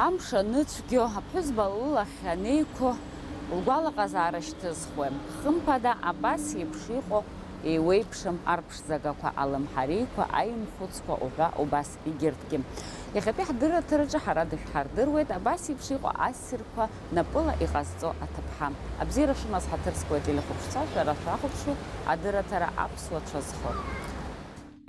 Амша ныцәгьо аԥҳәызба лылахь анеиқәо лгәалаҟазаара шьҭызхуам. Хымԥада абас еиԥш иҟоу еиуеиԥшым арԥшӡагақәа, алымҳареиқәа, аимхәыцқәа уҳәа убас егьырҭгьы. Иахьатәи ҳдырраҭараҿы ҳара дышәҳардыруеит абас еиԥш иҟоу ассирқәа напыла иҟазҵо аҭыԥҳа. Абзиара шымаз ҳаҭырскуа телехәаԥшцәа шәара шәахәаԥшуа адырраҭара аԥсуацәа зхо.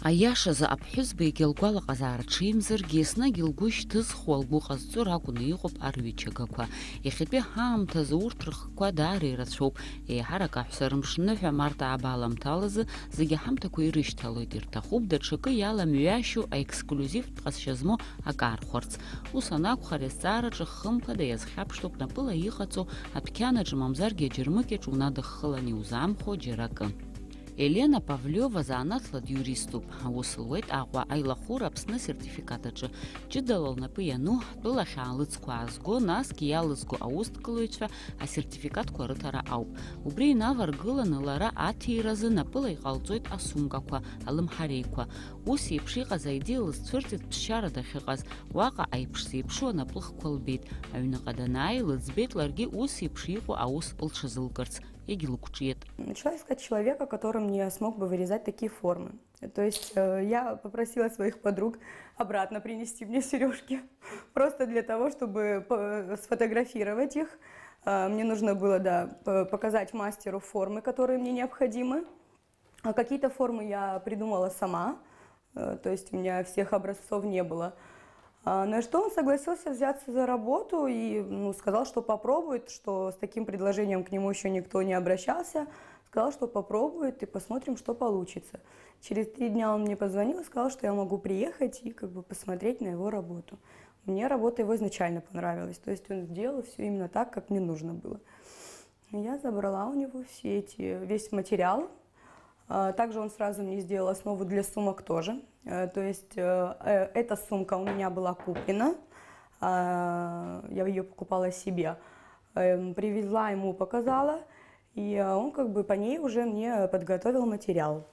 Аиашазы аԥҳәызба егьа лгәалаҟазаара ҽеимзаргьы еснагь лгәы шьҭызхуа, лгәы ҟазҵо ракәны иҟоуп арҩычагақәа. Иахьатәи ҳаамҭазы урҭ рхқәа даара ирацәоуп. Еиҳарак аҳәса рымшныҳәа Март аабаламҭалазы зегьы аҳамҭақәа ирышьҭалоит. Ирҭахуп даҽакы иаламҩашьо аексклюзивтә ҟазшьа змоу акы аархәарц. Ус анакәхара азҵаараҿы хымԥада иазхьаԥштәуп напыла иҟаҵо адәқьанаҿы мамзаргьы аџьармыкьаҿ унадыххылан иузаамхо џьара акы. Елена Павлиова заанаҭла диуриступ. Аус луеит Аҟәа аилахәыра Аԥсны асертификатаҿы. Ҷыдала лнапы иану ҳтәылахь аалыҵқәа аазго, насгьы иалызго аусҭкылаҩцәа асертификатқәа рыҭара ауп. Убри инаваргыланы лара аҭиразы напыла иҟалҵоит асумкақәа, алымҳареиқәа. Ус еиԥш иҟаз аидеиа лызцәырҵит ԥсшьара дахьыҟаз. Уаҟа аиԥш зеиԥшу анаплыхқәа лбеит. Аҩныҟа данааи лыӡбеит ларгьы ус еиԥш иҟоу аус лҽазылкырц. Начала искать человека, которым я смог бы вырезать такие формы. То есть я попросила своих подруг обратно принести мне сережки, просто для того, чтобы сфотографировать их. Мне нужно было, показать мастеру формы, которые мне необходимы. Какие-то формы я придумала сама, то есть у меня всех образцов не было. На что он согласился взяться за работу и сказал, что попробует, что с таким предложением к нему еще никто не обращался. Сказал, что попробует и посмотрим, что получится. Через 3 дня он мне позвонил и сказал, что я могу приехать и посмотреть на его работу. Мне работа его изначально понравилась, то есть он сделал все именно так, как мне нужно было. Я забрала у него весь материал. Также он сразу мне сделал основу для сумок тоже. То есть эта сумка у меня была куплена, я ее покупала себе, привезла ему, показала, и он по ней уже мне подготовил материал.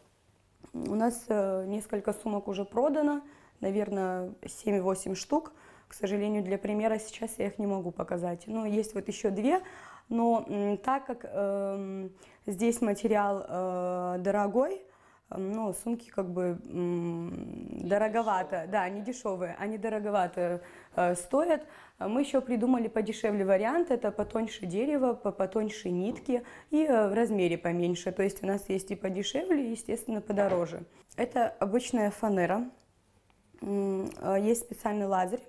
У нас несколько сумок уже продано, наверное, 7-8 штук. К сожалению, для примера сейчас я их не могу показать. Но есть еще 2. Но так как здесь материал дорогой, сумки дороговато, не дешевые, они дороговато стоят. Мы еще придумали подешевле вариант, это потоньше дерево, потоньше нитки и в размере поменьше. То есть у нас есть и подешевле, и, естественно, подороже. Это обычная фанера, есть специальный лазерь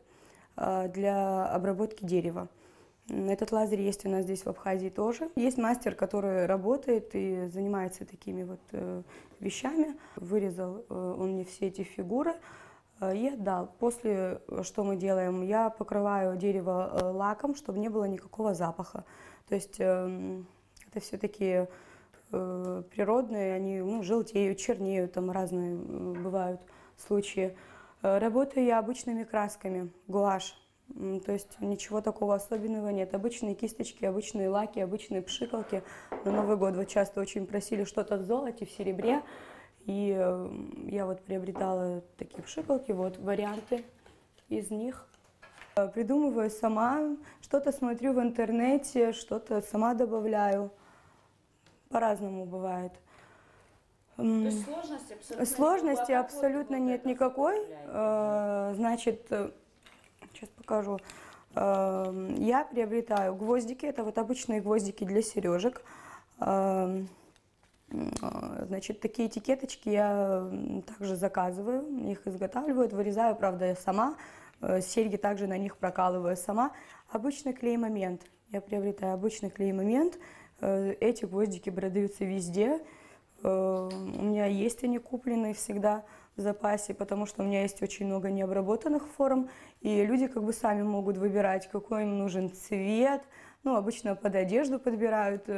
для обработки дерева. Этот лазер есть у нас здесь в Абхазии тоже. Есть мастер, который работает и занимается такими вещами. Вырезал он мне все эти фигуры и отдал. После, что мы делаем, я покрываю дерево лаком, чтобы не было никакого запаха. То есть это все такие природные, они желтеют, чернеют, там разные бывают случаи. Работаю я обычными красками, гуашь. То есть ничего такого особенного нет. Обычные кисточки, обычные лаки, обычные пшикалки. На Новый год часто очень просили что-то в золоте, в серебре. И я приобретала такие пшикалки, варианты из них. Придумываю сама, что-то смотрю в интернете, что-то сама добавляю. По-разному бывает. То есть сложности абсолютно нет никакой. Значит, сейчас покажу. Я приобретаю гвоздики, это обычные гвоздики для сережек. Значит, такие этикеточки я также заказываю, их изготавливаю, вырезаю, правда, я сама. Серьги также на них прокалываю сама. Обычный клей-момент. Я приобретаю обычный клей-момент. Эти гвоздики продаются везде. У меня есть они купленные всегда в запасе, потому что у меня есть очень много необработанных форм, и люди сами могут выбирать, какой им нужен цвет. Обычно под одежду подбирают,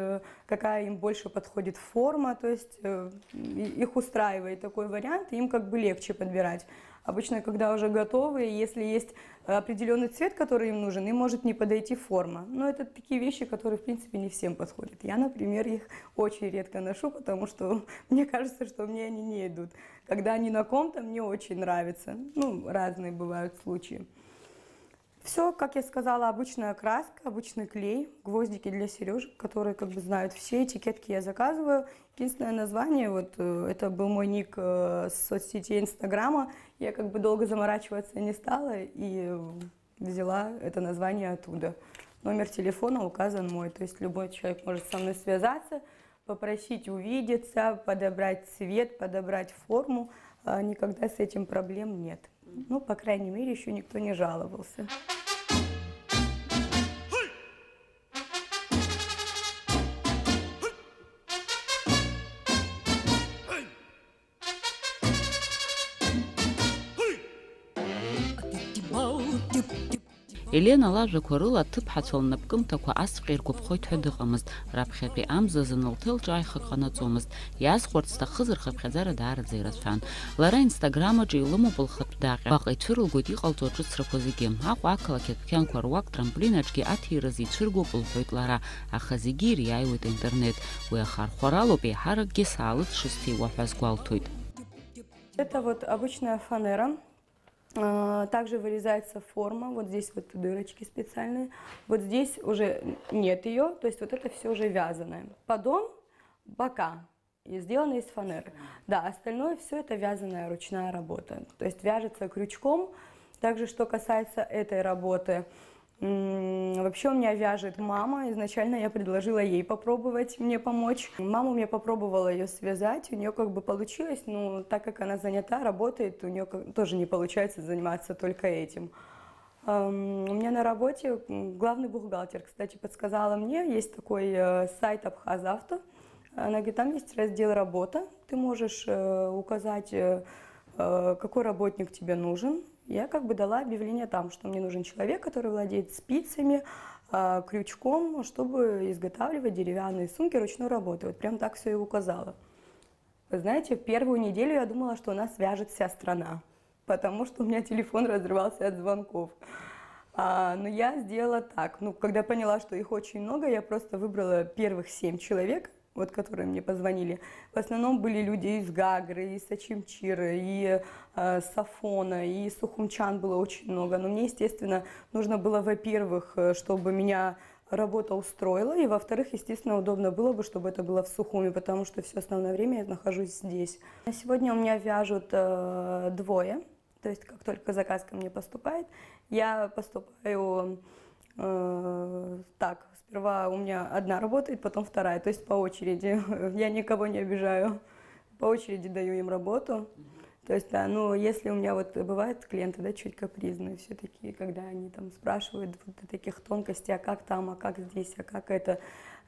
какая им больше подходит форма, то есть их устраивает такой вариант, и им легче подбирать. Обычно, когда уже готовые, если есть определенный цвет, который им нужен, им может не подойти форма. Но это такие вещи, которые, в принципе, не всем подходят. Я, например, их очень редко ношу, потому что мне кажется, что мне они не идут. Когда они на ком-то, мне очень нравятся. Разные бывают случаи. Все, как я сказала, обычная краска, обычный клей, гвоздики для сережек, которые как бы знают все этикетки я заказываю. Единственное название, вот это был мой ник с соцсети Инстаграма, я как бы долго заморачиваться не стала и взяла это название оттуда. Номер телефона указан мой, то есть любой человек может со мной связаться, попросить увидеться, подобрать цвет, подобрать форму. Никогда с этим проблем нет. Ну, по крайней мере, еще никто не жаловался. Елена лажәақәа рыла аҭыԥҳацәа лнапкымҭақәа ацәҟьа иргәаԥхоит ҳәа дыҟамызт, раԥхьатәи амзазын лҭел ҿааихак ҟанаҵомызт, иаазхәарц сҭахызар хыԥхьаӡара даараӡа ирацәан. Лара инстаграмаҿы илымоуп лхатә даҟьа, уаҟа ицәырылгоит иҟалҵо аҿыцрақәа зегьы. Аҟәа ақалақь адәқьанқәа руак трамплинаҿгьы аҭиразы ицәыргоуп лҳәоит лара, аха зегьы ириааиуеит аинтернет. Уи ахархәаралоуп еиҳаракгьы саалыҵшысҭиуа ҳәа сгәалҭоит. Это вот обычная фанера. Также вырезается форма, вот здесь вот дырочки специальные, вот здесь уже нет ее, то есть вот это все уже вязаное. Подол, бока и сделаны из фанеры. Да, остальное все это вязаная ручная работа, то есть вяжется крючком. Также что касается этой работы, вообще у меня вяжет мама, изначально я предложила ей попробовать мне помочь. Мама у меня попробовала ее связать, у нее как бы получилось, но так как она занята, работает, у нее тоже не получается заниматься только этим. У меня на работе главный бухгалтер, кстати, подсказала мне, есть такой сайт Абхазавто, она говорит, там есть раздел «Работа», ты можешь указать, какой работник тебе нужен. Я как бы дала объявление там, что мне нужен человек, который владеет спицами, крючком, чтобы изготавливать деревянные сумки ручной работы. Вот прям так все и указала. Вы знаете, первую неделю я думала, что у нас вяжет вся страна, потому что у меня телефон разрывался от звонков. Но я сделала так. Ну, когда поняла, что их очень много, я просто выбрала первых 7 человек, вот, которые мне позвонили. В основном были люди из Гагры, из Ачимчиры, и Сафона, и Сухумчан было очень много. Но мне, естественно, нужно было, во-первых, чтобы меня работа устроила, и, во-вторых, естественно, удобно было бы, чтобы это было в Сухуми, потому что все основное время я нахожусь здесь. Сегодня у меня вяжут двое, то есть как только заказ ко мне поступает, я поступаю так. Сперва у меня одна работает, потом вторая, то есть по очереди. Я никого не обижаю, по очереди даю им работу. То есть, да, ну, если у меня вот бывают клиенты, да, чуть капризные все-таки, когда они там спрашивают вот о таких тонкостей, а как там, а как здесь, а как это.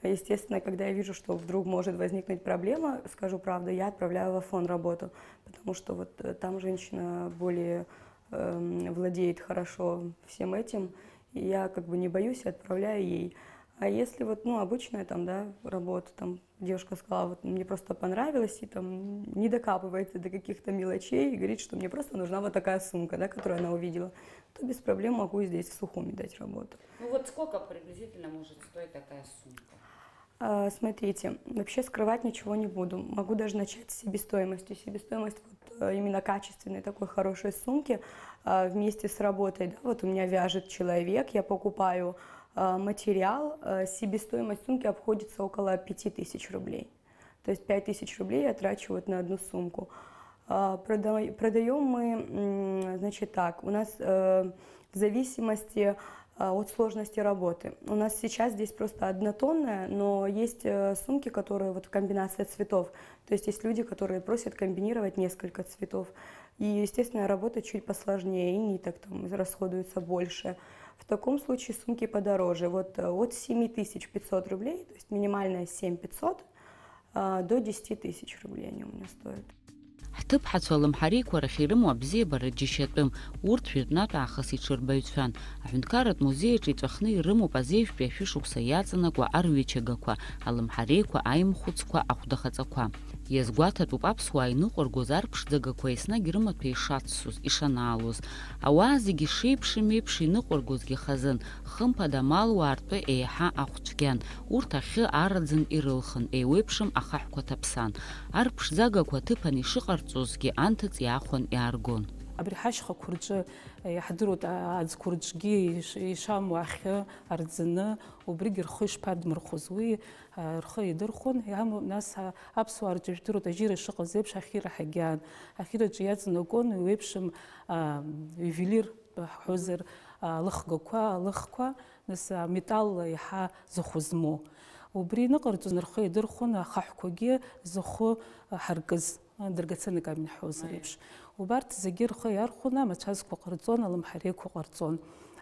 Естественно, когда я вижу, что вдруг может возникнуть проблема, скажу правду, я отправляю в Афон работу, потому что вот там женщина более владеет хорошо всем этим, и я как бы не боюсь и отправляю ей. А если вот, ну, обычная там, да, работа, там, девушка сказала, вот мне просто понравилось, и там не докапывается до каких-то мелочей, и говорит, что мне просто нужна вот такая сумка, да, которую она увидела, то без проблем могу здесь в Сухуми дать работу. Ну вот сколько приблизительно может стоить такая сумка? Смотрите, вообще скрывать ничего не буду, могу даже начать с себестоимости. Себестоимость вот именно качественной такой хорошей сумки вместе с работой, да, вот у меня вяжет человек, я покупаю материал, себестоимость сумки обходится около 5000 рублей. То есть 5000 рублей я трачу вот на одну сумку. Продаем мы, значит, так, у нас в зависимости от сложности работы. У нас сейчас здесь просто однотонная, но есть сумки, которые вот комбинация цветов. То есть есть люди, которые просят комбинировать несколько цветов. И, естественно, работа чуть посложнее, и ниток там расходуется больше. В таком случае сумки подороже. Вот от 7500 рублей, то есть минимальная 7500, до 10 000 рублей они у меня стоят. ҳҭыԥҳацәа лымҳарикәа рахь ирымоу абзиабара џьашьатәым, урҭ жәытәнатә аахыс иҽырбаҩцәан. Аҳәынҭқарратә музеиаҿы иҵәахны ирымоуп азеижәтәи ашәышықәса иаҵанакуа арҩычагақәа, алымҳареиқәа, аимхәыцқәа, ахәдахаҵақәа. Иазгәаҭатәуп аԥсуаа иныҟәаргоз арԥшӡагақәа еснагь рымаҭәа ишаццоз, ишанаалоз. Ауаа зегьы шеиԥшым-еиԥш иныҟәаргозгьы хазын, хымԥада амалуаа ртәы еиҳа ахәцәгьан. Урҭ ахьы араӡын ирылхын, еиуеиԥшым ахаҳәқәа ҭаԥсан. Арԥшӡагақәа ҭыԥан ишыҟарҵозгьы анҭыҵ иаахәан иааргон. абри ҳашьхақәа рҿы иаҳдыруеит аӡқәа рҿгьы ишамуа ахьы арӡны, убригьы рхы ишԥадмырхәоз, уи рхы идырхәон, нас аԥсуаа рҿы ижәдыруеит ажьира ишыҟаз еиԥш ахьира ҳагьаан. Ахьираҿы иаҵанакуан еиԥшым ювелир ҳҳәозар лыхгақәа, нас аметалл иаҳа зыхәы змоу. Убри ныҟарҵоз рхы идырхәон ахаҳәқәагьы зыхәы ҳаркыз, драгоценный камень ҳҳәозар еиԥш. Убарҭ зегьы рхы иархәон, амацәазқәа ҟарҵон, алымҳареиқәа ҟарҵон,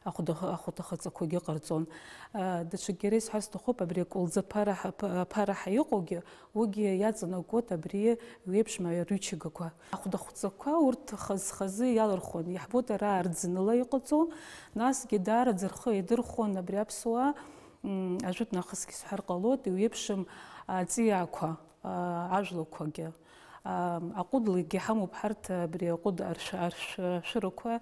ахәдахаҵақәагьы ҟарҵон. Даҽакгьы иара исҳәарц сҭахуп, абри акәылӡы ԥараҳа иҟоугьы, уигьы иаҵанакуеит абри еиԥшым арҩчигақәа. Ахәдахәҵақәа урҭ хаз-хазы иалырхуан, иаҳбоит ара арӡныла иҟаҵоу, насгьы даараӡа рхы идырхуан абри аԥсуаа, ажәытәнахысгьы исҳәар ҟалоит, еиԥшым аҵиаақәа, ажәлақәагьы. Аҟәыдлагьы ҳамоуп ҳарҭ абри аҟәыд аршәырақәа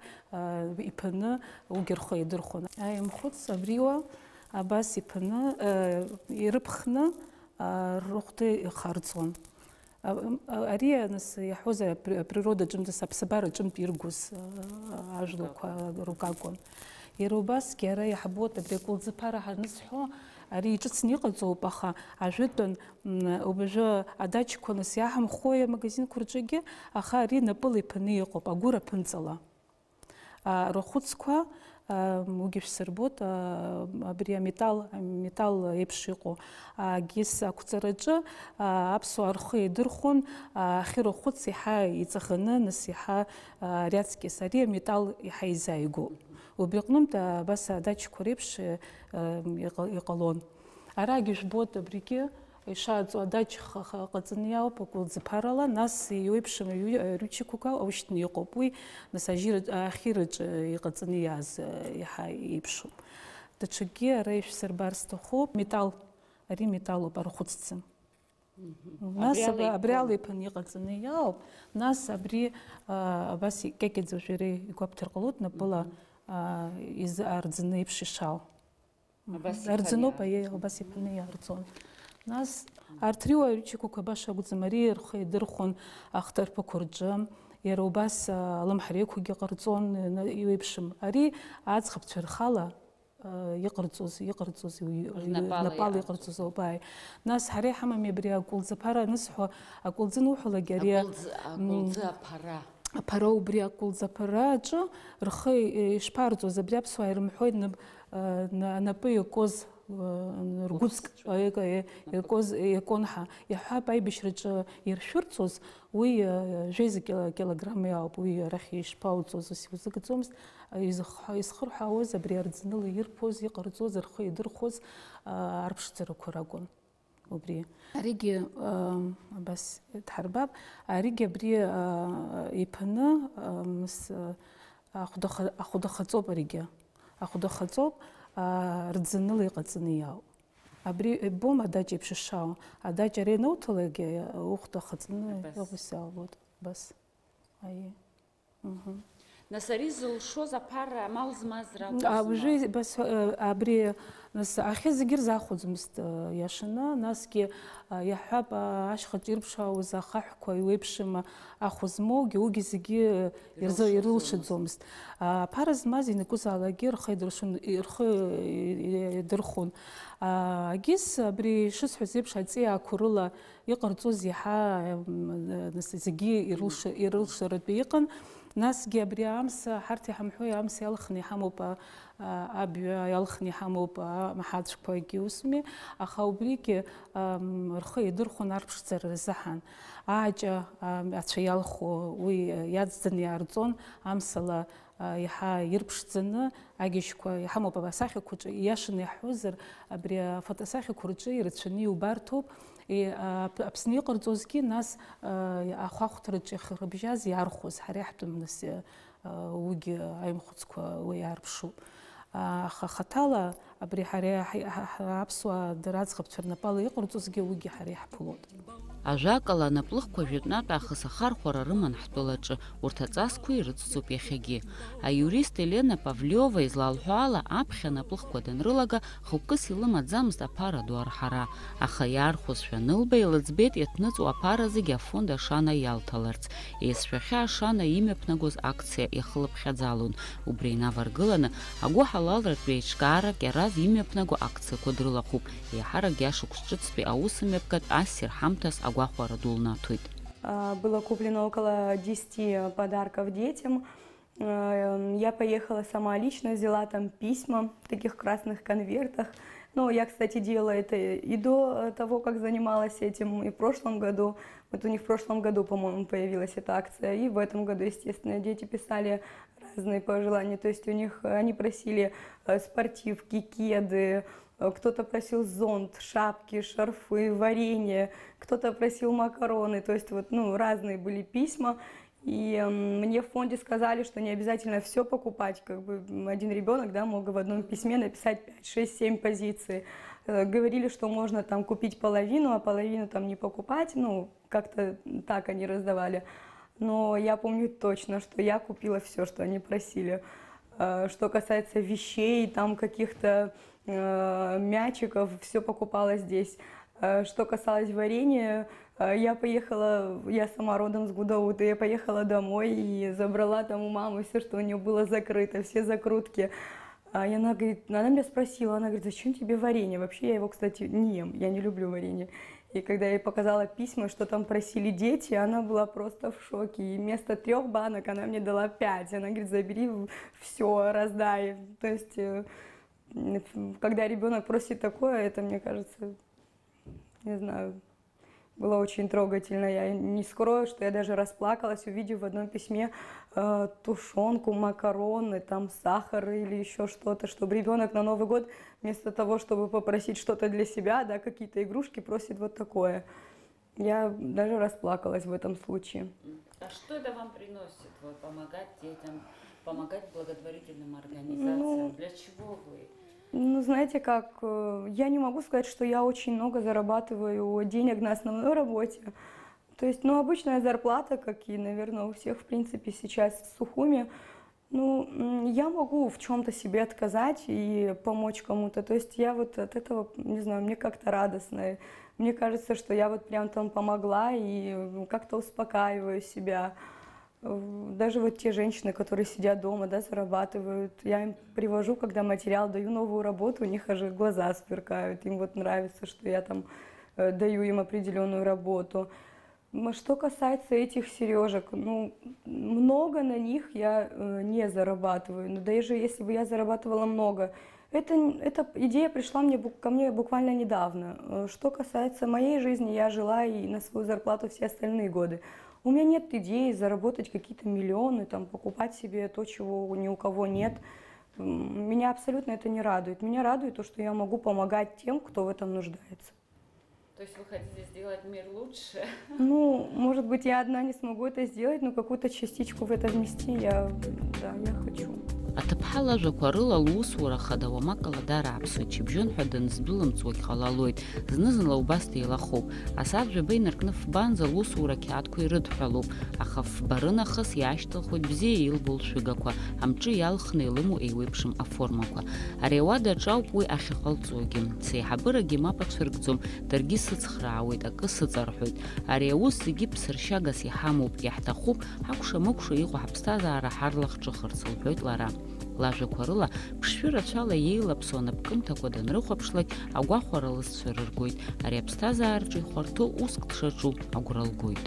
иԥаны уигьы рхы идырхуан. Аимхәыц абриуа абас иԥаны ирыԥхны рыхәда ихарҵон. Ари нас иаҳәоз априродаҿынтә, аԥсабараҿынтә иргоз ажәлақәа рукакәын. Иара убасгьы ара иаҳбоит абри акәылӡы ԥараҳа анысҳәо, ари иҿыцны иҟаҵоуп, аха ажәытәан убажәы адачқәа нас иаҳамхои амагазинқәа рҿгьы, аха ари напыла иԥаны иҟоуп, агәыр аԥынҵала. Рахәыцқәа уигьы шәсырбот, абри аметалл еиԥш иҟоу агьыс ақәҵараҿы аԥсуаа рхы идырхәон, ахьырахәыц иаҳа иҵаӷаны, нас иаҳа ариаҵкьыс, ари аметалл иаҳа изааигәоуп. Убри аҟнытә абас адачқәа реиԥш иҟалон. Арагьы жәбоит абригьы ишааҵуа адаҷ ҟаҵаны иаауп акәылӡы ԥарала, нас иеиԥшым рҩчақәак аушьҭны иҟоуп, уи нас ахьираҿы иҟаҵаны иааз иаҳа еиԥшуп. Даҽакгьы ара ишәсырбар сҭахуп, ари металлуп арахәыццы. Нас абри ала иԥаны иҟаҵаны иаауп, нас абри абас кекеӡа уажәы игәаԥҭар ҟалоит, напыла арӡны еиԥш ишаау. Арӡноуп, абас иԥаны иаарҵон. Нас арҭ рыҩчақәақәа баша акәӡам, ари рхы идырхәон ахҭарԥақәа рҿы, иара убас алымҳареиқәагьы ҟарҵон иеиԥшым. Ари аӡӷабцәа рхала иҟарҵоз напала иҟарҵоз ауп. Нас ҳара иҳамами абри акәылӡы ԥара анысҳәо, акәылӡы ануҳәалакгьы ари аԥара, убри акәылӡы аԥара аҿы рхы ишԥарҵоз, абри аԥсуаа ирымҳәоит напы иакоз ргәыҵк иакон ҳәа. Иаҳҳәап аибашьраҿы иршәырцоз, уи жәеиза килограмм иаауп, уи арахь ишԥауҵоз узыгаӡомызт, изхырҳәаауаз абри арӡныла ирԥоз, иҟарҵоз, рхы идырхәоз арԥшӡарақәа ракәын. Убри аригьы абас дҳарбап, аригьы абри иԥаны ахәдахаҵоуп, аригьы ахәдахаҵоуп, рӡныла иҟаҵаны иаауп. Абри ибом адаҷ еиԥш ишаау, адаҷ ари анауҭалагьы ухәда хаҵаны иҟаз иаалбоит, бас. Нас ари зылшоз аԥара амал змаз ракәызма? Бас абри ахьы зегьы рзахәаӡомызт иашаны, насгьы иаҳҳәап ашьхаҿ ирԥшаауаз ахаҳәқәа иеиԥшым ахәа змоугьы, уигьы зегьы ирылшаӡомызт. Аԥара змаз ианакәызаалакгьы рхы идырхәон. Агьыс абри шысҳәаз еиԥш аҵиаақәа рыла иҟарҵоз иаҳа зегьы ирылшаратәы иҟан. Насгьы абри амса, ҳарҭ иҳамҳәои амса иалхны иҳамоуп, абҩа иалхны иҳамоуп амаҳаҵәқәагьы усми, аха убригьы рхы идырхәон арԥшӡара рзаҳан. Ааҷа ацәа иалху уи иаҵӡаны иаарҵон, амсала иаҳа ирԥшӡаны агьежьқәа иҳамоуп асахьақәа рҿы, ииашаны иаҳҳәозар, абри афотосахьақәа рҿы ирацәаны иубарҭоуп. Аԥсны иҟарҵозгьы, нас ахәахәҭраҿы ихырбжьаз иархәоз, ҳара иаҳтәым нас уигьы аимхәыцқәа уи иаарԥшуп. Аха хаҭала абри ҳареи аԥсуаа дара-ӡӷабцәа рнапала иҟарҵозгьы уигьы ҳара иаҳԥылоит. Ажәакала напылхқәа жәытәнатә аахыс ахархәара рыман ҳтәылаҿы, урҭ аҵасқәа ирыцҵоуп иахьагьы. Аиурист Елена Павлиова излалҳәо ала, аԥхьа напылхқәа данрылага хықәкыс илымаӡамызт аԥара ду арҳара, аха иаархәозшәа анылба илыӡбеит иаҭныҵуа аԥара зегьы афонд Ашана иалҭаларц. Еисшәахьы Ашана имҩаԥнагоз акциа иахылыԥхьаӡалон. Убри инаваргыланы агәы ҳалалратә еиҿкаарак иараз имҩаԥнаго акциақәа дрылахәуп. Еиҳарак иашықәс ҿыцтәи аусмҩаԥгатә ассир ҳамҭас агәахәара ду лнаҭоит. Было куплено около 10 подарков детям. Я поехала сама лично, взяла там письма в таких красных конвертах. Но я, кстати, делала это и до того, как занималась этим, и в прошлом году. Вот у них в прошлом году, по-моему, появилась эта акция. И в этом году, естественно, дети писали разные пожелания. То есть у них они просили спортивки, кеды, кто-то просил зонт, шапки, шарфы, варенье, кто-то просил макароны. То есть вот, ну, разные были письма. И мне в фонде сказали, что не обязательно все покупать. Как бы один ребенок, да, мог в одном письме написать 5, 6, 7 позиций. Говорили, что можно там купить половину, а половину там не покупать. Ну, как-то так они раздавали. Но я помню точно, что я купила все, что они просили. Что касается вещей, там каких-то мячиков, все покупала здесь. Что касалось варенья, я сама родом с Гудаута, я поехала домой и забрала там у мамы все, что у нее было закрыто, все закрутки. И она говорит, она меня спросила, она говорит, зачем тебе варенье? Вообще я его, кстати, не ем, я не люблю варенье. И когда я ей показала письма, что там просили дети, она была просто в шоке. И вместо 3 банок она мне дала 5. Она говорит, забери все, раздай. То есть, когда ребенок просит такое, это, мне кажется, не знаю, было очень трогательно. Я не скрою, что я даже расплакалась, увидев в одном письме тушенку, макароны, там сахар или еще что-то, чтобы ребенок на Новый год вместо того, чтобы попросить что-то для себя, да, какие-то игрушки, просит вот такое. Я даже расплакалась в этом случае. А что это вам приносит? Вот, помогать детям, помогать благотворительным организациям? Для чего вы? Ну, знаете как, я не могу сказать, что я очень много зарабатываю денег на основной работе. То есть, ну, обычная зарплата, как и, наверное, у всех, в принципе, сейчас в Сухуми. Ну, я могу в чем-то себе отказать и помочь кому-то. То есть я вот от этого, не знаю, мне как-то радостно. Мне кажется, что я вот прям там помогла и как-то успокаиваю себя. Даже вот те женщины, которые сидят дома, да, зарабатывают, я им привожу, когда материал даю, новую работу, у них аж глаза сверкают, им вот нравится, что я там даю им определенную работу. Что касается этих сережек, ну, много на них я не зарабатываю, но даже если бы я зарабатывала много, эта идея пришла ко мне буквально недавно. Что касается моей жизни, я жила и на свою зарплату все остальные годы. У меня нет идеи заработать какие-то миллионы, там, покупать себе то, чего ни у кого нет. Меня абсолютно это не радует. Меня радует то, что я могу помогать тем, кто в этом нуждается. То есть вы хотите сделать мир лучше? Ну, может быть, я одна не смогу это сделать, но какую-то частичку в это внести я хочу. Аҭыԥҳа лажәақәа рыла лусура хада уамакала дарааԥсоит, шьыбжьон ҳәа данздәылымҵуагь ҟалалоит, зны-зынла убас деилахоуп. Асабжәаба инаркны фбанӡа лусура қьаадқәа ирыдҳәалоуп, аха фба рынахыс иаашьҭылхуеит бзиа илбо лшәыгақәа, амҿы иалхны илымоу еиуеиԥшым аформақәа. Ари ауадаҿ ауп уи ахьыҟалҵогьы. Сеиҳабырагьы мап ацәыркӡом, даргьы сыцхраауеит, акы сыҵарҳәоит. Ари аус зегьы ԥсыршьагас иҳамоуп, иаҳҭахуп ҳакәша-мыкәша иҟоу ҳаԥсҭазаара ҳарлахҿыхырц, лҳәоит лара. Лажәақәа рыла ԥшшәы рацәала иеилаԥсо анапкымҭақәа данрыхәаԥшлак агәахәара лызцәа рыргоит. Ари аԥсҭазаараҿы ихәарҭоу уск дшаҿу агәра лгоит.